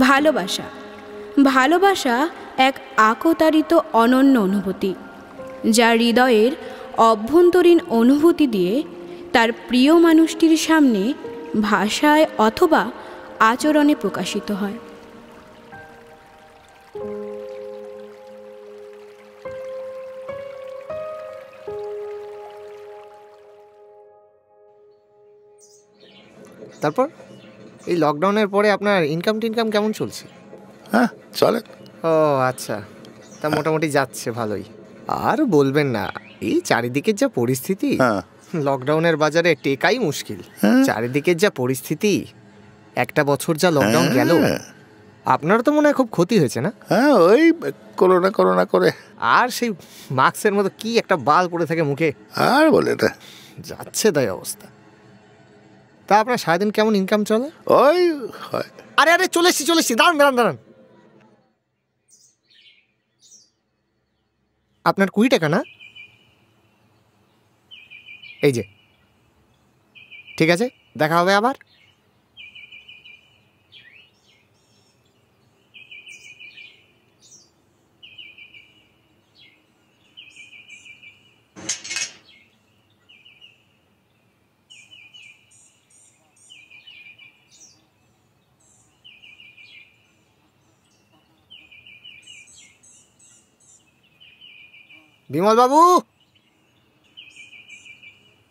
ভালোবাসা। ভালোবাসা এক আকতারিত অনন্য অনুভূতি, যা হৃদয়ের অভ্যন্তরীণ অনুভূতি দিয়ে তার প্রিয় মানুষটির সামনে ভাষায় অথবা আচরণে প্রকাশিত হয়। তারপর এই লকডাউনের পরে আপনার ইনকাম কেমন চলছে? হ্যাঁ, চলে। ও আচ্ছা, তা মোটামুটি যাচ্ছে ভালোই। আর বলবেন না, এই চারিদিকের যা পরিস্থিতি, লকডাউনের বাজারে টেকাই মুশকিল। চারিদিকের যা পরিস্থিতি, একটা বছর যা লকডাউন গেল, আপনার তো মনে হয় খুব ক্ষতি হয়েছে না? হ্যাঁ, ওই করোনা করে। আর সেই মাস্কের মতো কি একটা বাল পড়ে থাকে মুখে, আর বলে না, যাচ্ছে তাই অবস্থা। তা আপনার সারাদিন কেমন ইনকাম চলে? ওই হয়। আরে চলে এসছি, দাঁড়ান। আপনার 20 টাকা না? এই যে, ঠিক আছে, দেখা হবে আবার। বিমল বাবু,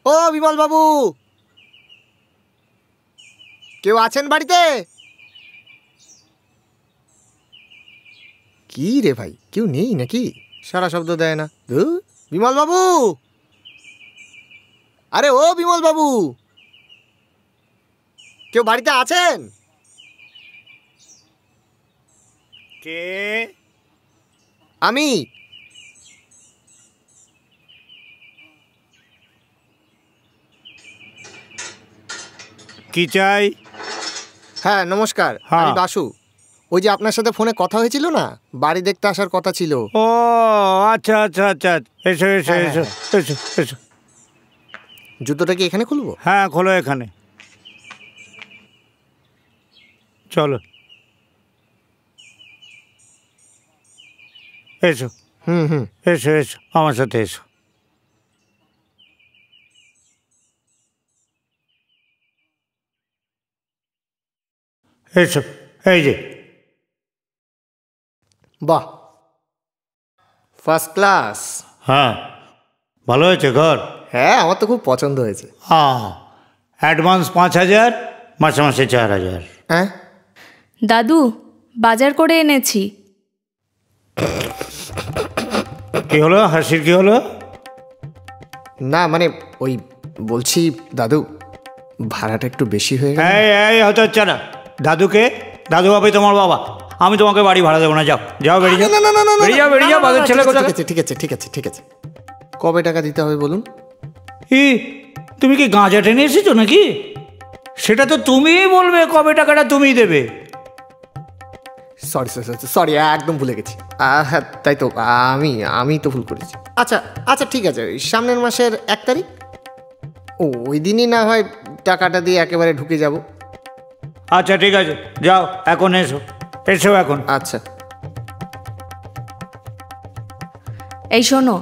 ও বিমল বাবু, কেউ আছেন বাড়িতে? কি রে ভাই, কেউ নেই নাকি? সারা শব্দ দেয় না। বিমল বাবু, আরে ও বিমল বাবু, কেউ বাড়িতে আছেন? কে? আমি। কি চাই? হ্যাঁ নমস্কার, আমি বাসু। ওই যে আপনার সাথে ফোনে কথা হয়েছিল না, বাড়ি দেখতে আসার কথা ছিল। ও আচ্ছা, এসো। জুতোটা কি এখানে খুলবো? হ্যাঁ, খোলো এখানে, চলো এসো। এসো আমার সাথে এসো। এসো, এই যে। বাহ, ফার্স্ট ক্লাস। হ্যাঁ, ভালো হয়েছে ঘর? হ্যাঁ, আমার তো খুব পছন্দ হয়েছে। অ্যাডভান্স 5,000, মাসে 4,000। হ্যাঁ দাদু, বাজার করে এনেছি। কি হলো, হাসির কি হলো? না মানে ওই বলছি দাদু, ভাড়াটা একটু বেশি হয়ে গেল। এই হচ্ছে না, দাদুকে? দাদু হবে তোমার বাবা, আমি তোমাকে বাড়ি ভাড়া দেবো না। যাও বেরিয়ে যাও, বেরিয়ে যাও বাজার ছেলে কোথায়। ঠিক আছে, কবে টাকা দিতে হবে বলুন? তুমি কি গাঁজা টেনে এসেছো নাকি? সেটা তো তুমিই বলবে, কবে টাকাটা তুমিই দেবে। সরি, একদম ভুলে গেছি। হ্যাঁ তাই তো, আমি তো ভুল করেছি। আচ্ছা ঠিক আছে, সামনের মাসের 1 তারিখ ওই দিনই না হয় টাকাটা দিয়ে একেবারে ঢুকে যাব। আচ্ছা ঠিক আছে, যাও এখন, এসো এখন। আচ্ছা। এই শোনো,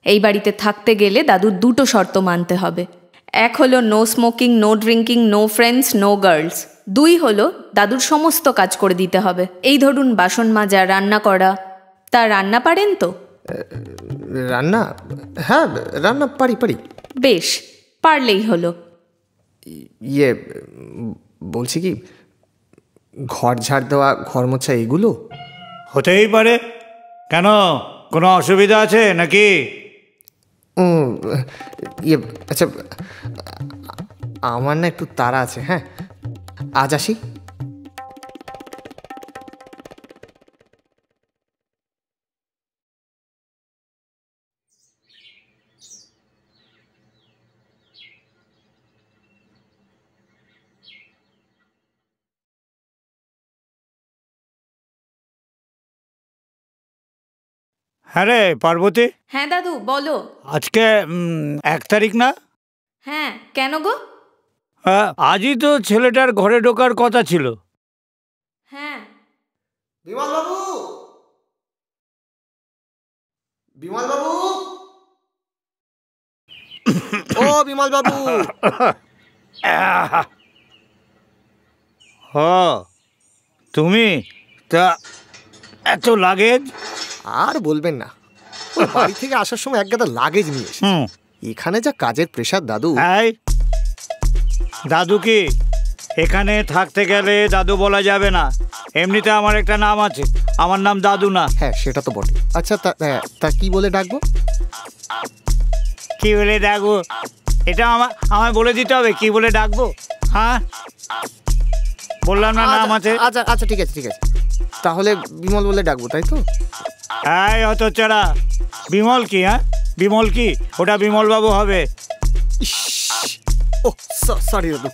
এই বাড়িতে থাকতে গেলে দাদুর 2টো শর্ত মানতে হবে। 1 হলো no smoking, no drinking, no friends, no girls. 2 হলো দাদুর সমস্ত কাজ করে দিতে হবে। এই ধরুন বাসন মাজা, রান্না করা। তা রান্না পারেন তো? রান্না? হ্যাঁ, রান্না পারি। বেশ, পারলেই হলো। বলছি কি, ঘর ঝাড় দেওয়া, ঘর মোছা এগুলো? হতেই পারে, কেন কোনো অসুবিধা আছে নাকি? আচ্ছা, আমার না একটু তাড়া আছে। হ্যাঁ, আজ আসি। হ্যাঁ রে পার্বতী। হ্যাঁ দাদু, বলো। আজকে 1 তারিখ না? হ্যাঁ, কেন গো? আজই তো ছেলেটার ঘরে ঢোকার কথা ছিল। হ্যাঁ, বিমল বাবু, বিমল বাবু, ও বিমল বাবু। তুমি তা এত লাগেজ? আর বলবেন না, ওই বাড়ি থেকে আসার সময় এক গাদা লাগেজ নিয়ে এসেছি। এখানে যা কাজের প্রেশার দাদু। দাদু কি এখানে থাকতে গেলে দাদু বলা যাবে না, এমনিতে আমার একটা নাম আছে, আমার নাম দাদু না। হ্যাঁ সেটা তো বটে। আচ্ছা তা কি বলে ডাকবো? কি বলে ডাকবো এটা আমায় বলে দিতে হবে কি বলে ডাকবো? হ্যাঁ বললাম না নাম আছে। আচ্ছা আচ্ছা ঠিক আছে ঠিক আছে, তাহলে বিমল বলে ডাকবো, তাই তো? হ্যাঁ হতচ্ছাড়া, বিমল কি? হ্যাঁ বিমল কি? ওটা বিমল বাবু হবে। ও সরি দাদু।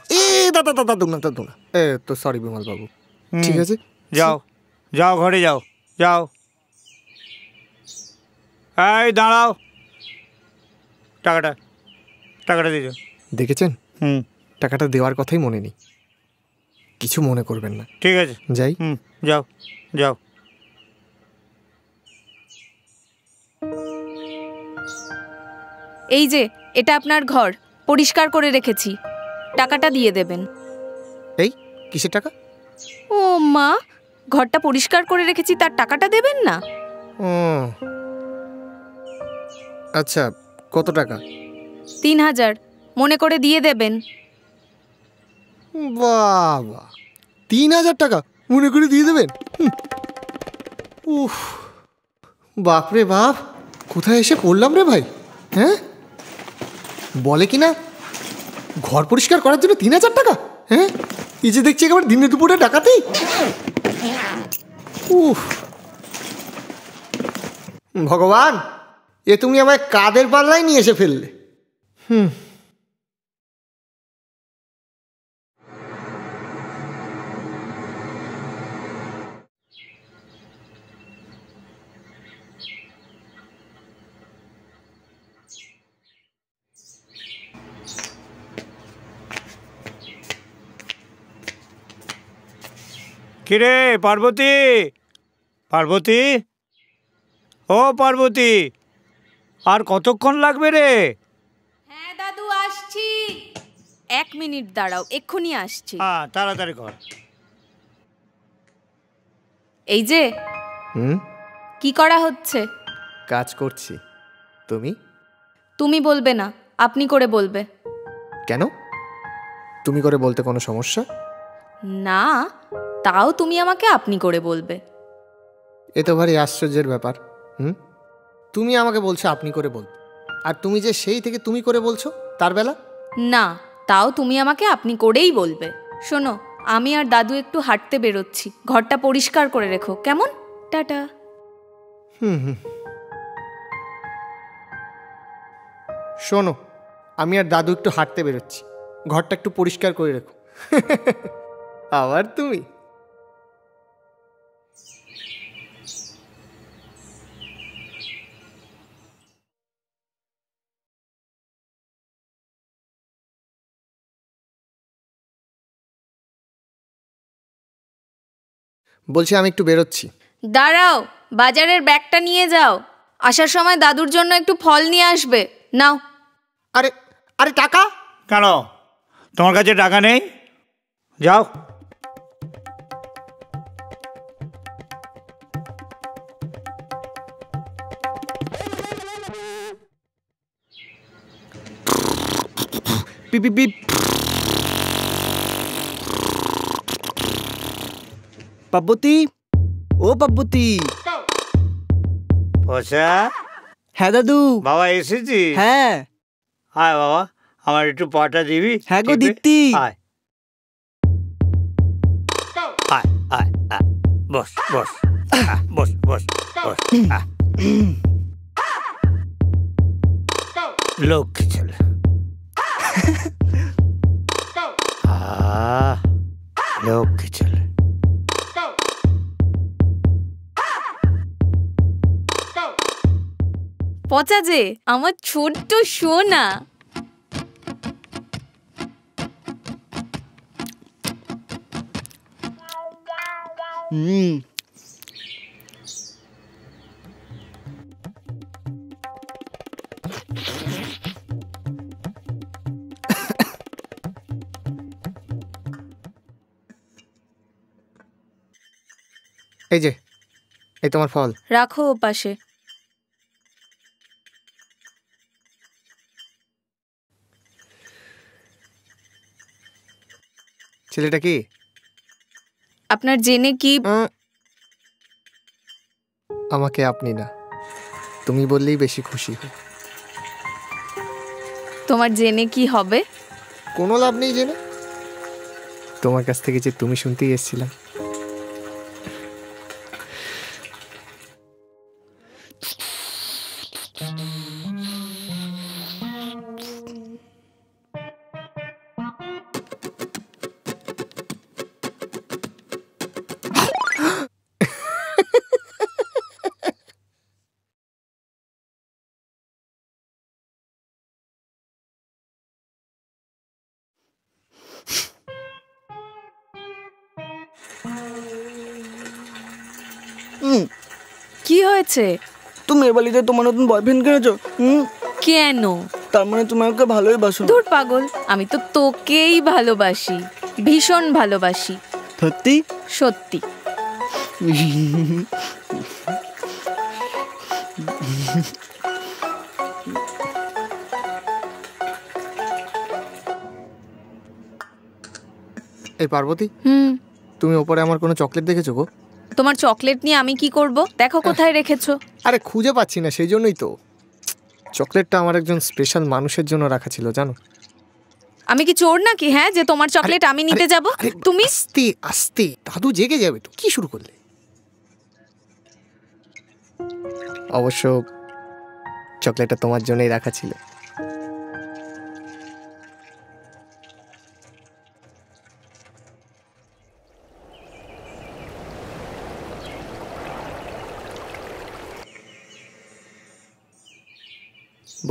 দাদু না দাদু না, তো সরি বিমল বাবু। ঠিক আছে, যাও যাও ঘরে যাও যাও। এই দাঁড়াও, টাকাটা দিয়ে। দেখেছেন, টাকাটা দেওয়ার কথাই মনে নেই। কিছু মনে করবেন না, ঠিক আছে? যাই। যাও যাও। এই যে এটা আপনার ঘর, পরিষ্কার করে রেখেছি, টাকাটা দিয়ে দেবেন। এই কিসের টাকা? ও মা, ঘরটা পরিষ্কার করে রেখেছি তার টাকাটা দেবেন না? ও আচ্ছা, কত টাকা? 3000, মনে করে দিয়ে দেবেন। বাবা, 3000 টাকা মনে করে দিয়ে দেবেন? উফ, বাপরে বাপ, কোথায় এসে পড়লাম রে ভাই। হ্যাঁ বলে কি না, ঘর পরিষ্কার করার জন্য 3000 টাকা? হ্যাঁ এই যে দেখছি একেবারে দিনে দুপুরে ডাকাতি। উফ, ভগবান, এ তুমি আমায় কাদের পাল্লায় নিয়ে এসে ফেললে। কিরে পার্বতী, পার্বতী, ও পার্বতী, আর কতক্ষণ লাগবে রে? হ্যাঁ দাদু আসছি, 1 মিনিট দাঁড়াও, এক্ষুনি আসছি। হ্যাঁ তাড়াতাড়ি কর। এই যে কি করা হচ্ছে? কাজ করছি। তুমি? তুমি বলবে না, আপনি করে বলবে। কেন? তুমি করে বলতে কোনো সমস্যা? না, তাও তুমি আমাকে আপনি করে বলবে। এ তো ভারী আশ্চর্যের ব্যাপার। তুমি আমাকে বলছো আপনি করে বলতে, আর তুমি যে সেই থেকে তুমি করে বলছো তার বেলা? না, তাও তুমি আমাকে আপনি করেই বলবে। শোনো, আমি আর দাদু একটু হাঁটতে বেরোচ্ছি, ঘরটা পরিষ্কার করে রেখো, কেমন? টাটা। শোনো, আমি আর দাদু একটু হাঁটতে বেরোচ্ছি, ঘরটা একটু পরিষ্কার করে রেখো। আবার তুমি? বলছি আমি একটু বেরোচ্ছি। দাঁড়াও, বাজারের ব্যাগটা নিয়ে যাও, আসার সময় দাদুর জন্য একটু ফল নিয়ে আসবে। নাও। আরে আরে টাকা কেন, তোমার কাছে টাকা নেই? যাও। পিপ পিপ পিপ। পাব্বতী, ও পাব্বতী। পয়সা? হ্যাঁ দাদু। বাবা এসেছি? হ্যাঁ। আয় বাবা, আমার একটু পাটা দিবি? হ্যাঁ গো দিত্তি। আয় আয় আয় আয়, বস বস বস বস বস। লক্ষ্মী ছেলে। লক্ষ্মী ছেলে। পচা যে আমার ছোট্ট সোনা। এই যে, এই তোমার ফল। রাখো ও পাশে। ছেলেটা কি? আপনার জেনে কি? আমাকে আপনি না, তুমি বললেই বেশি খুশি হই। তোমার জেনে কি হবে? কোনো লাভ নেই জেনে। তোমার কাছ থেকে যে তুমি শুনতেই এসেছিলাম। কি হয়েছে? তুমি এ বাড়িতে তোমার নতুন বয়ফ্রেন্ড কিনেছো? কেন? তার মানে তুমি আমাকে ভালোই বাসো? দূর পাগল, আমি তো তোকেই ভালোবাসি, ভীষণ ভালোবাসি। সত্যি? সত্যি। এই পার্বতী, তুমি ওপরে আমার কোনো চকলেট দেখেছো গো? তোমার চকলেট নিয়ে আমি কি করব? দেখো কোথায় রেখেছো। আরে খুঁজে পাচ্ছি না, সেই জন্যই তো। চকলেটটা আমার একজন স্পেশাল মানুষের জন্য রাখা ছিল, জানো। আমি কি চোর নাকি, হ্যাঁ, যে তোমার চকলেট আমি নিতে যাব? তুমি আস্তে আস্তে, দাদু জেগে যাবে তো। কি শুরু করলে? অবশ্য চকলেটটা তোমার জন্যই রাখা ছিল।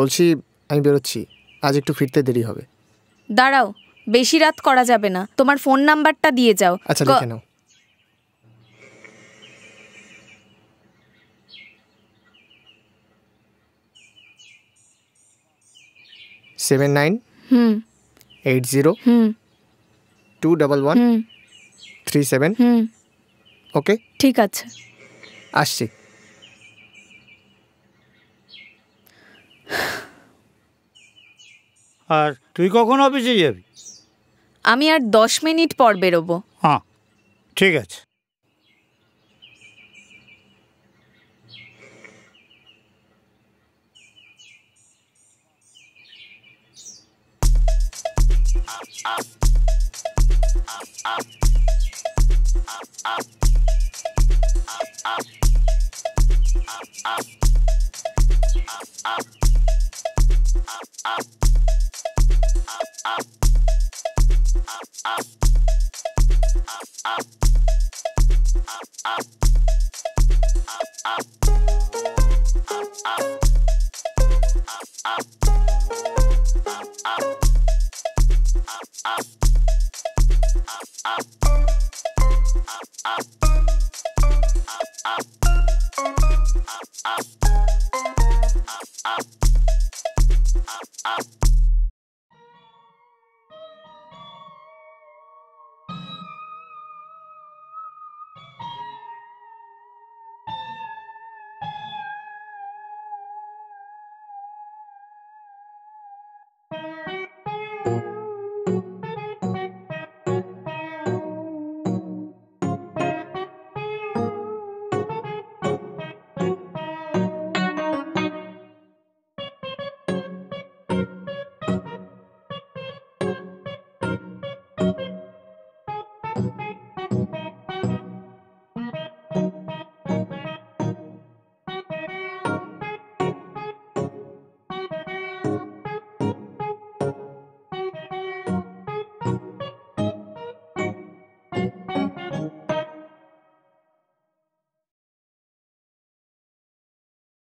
বলছি, আমি বেরোচ্ছি, আজ একটু ফিরতে দেরি হবে। দাঁড়াও, বেশি রাত করা যাবে না। তোমার ফোন নাম্বারটা দিয়ে যাও। আচ্ছা, লিখে নাও। 79 80 211 37। ওকে, ঠিক আছে। আসছি। আর তুই কখন অফিসে যাবি? আমি আর 10 মিনিট পর বেরোবো। হ্যাঁ, ঠিক আছে।